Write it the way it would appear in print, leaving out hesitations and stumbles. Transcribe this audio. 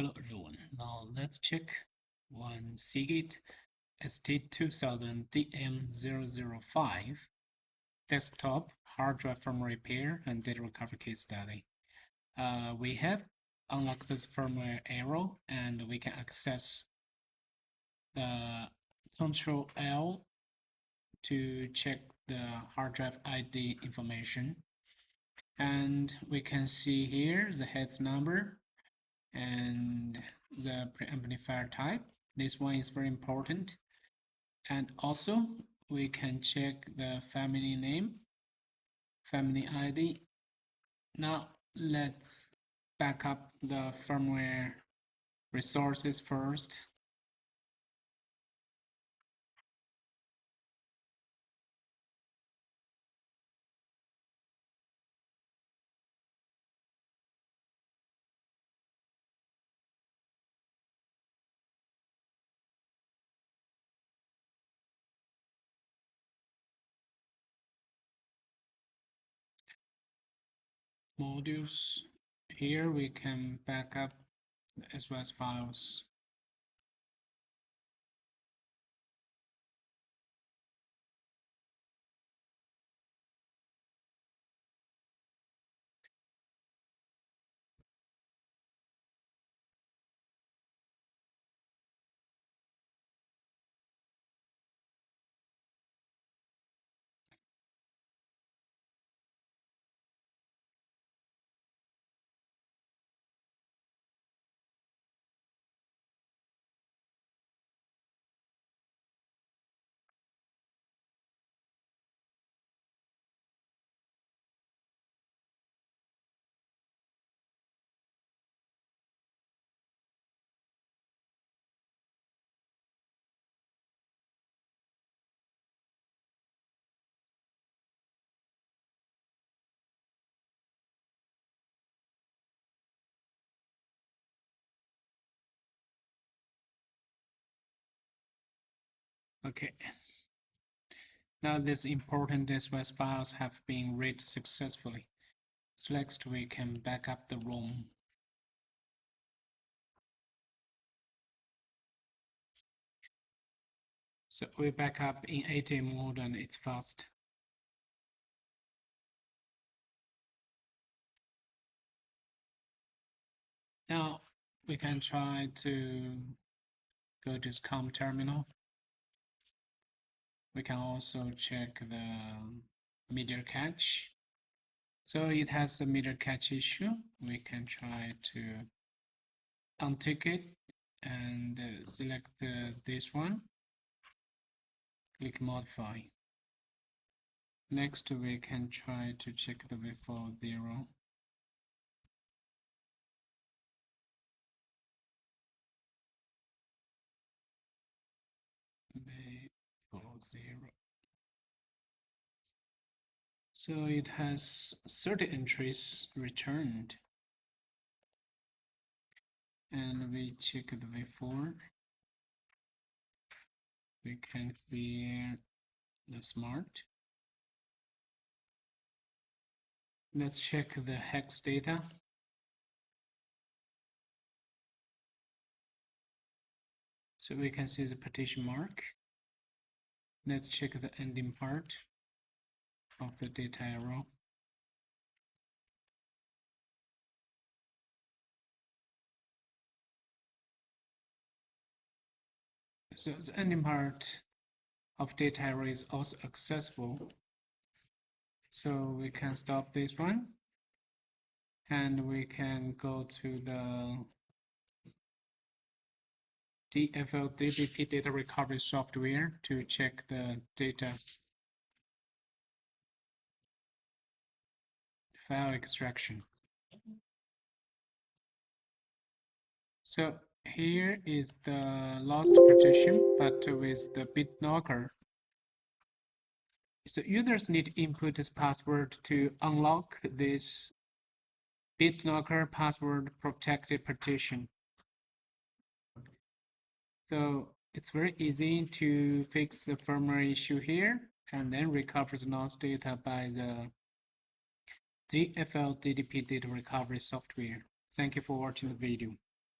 Hello everyone, now let's check one Seagate ST2000DM005 desktop hard drive firmware repair and data recovery case study. We have unlocked this firmware arrow and we can access the Control L to check the hard drive ID information. And we can see here the heads number and the preamplifier type. This one is very important. And also we can check the family name, family ID. Now let's back up the firmware resources first. Modules. Here we can back up the SOS files. Okay. Now these important SOS files have been read successfully. So next we can back up the ROM. So we back up in ATA mode and it's fast. Now we can try to go to COM terminal. We can also check the media cache. So it has the media cache issue. We can try to untick it and select this one. Click modify. Next we can try to check the V4 0. V4 0. So it has 30 entries returned. And we check the V4. We can clear the smart. Let's check the hex data. So we can see the partition mark. Let's check the ending part of the data arrow. So the ending part of data arrow is also accessible. So we can stop this one and we can go to the DFL DBP data recovery software to check the data file extraction. So here is the lost partition, but with the bit knocker. So users need to input this password to unlock this bit knocker password protected partition. So it's very easy to fix the firmware issue here and then recover the lost data by the DFL DDP data recovery software. Thank you for watching the video.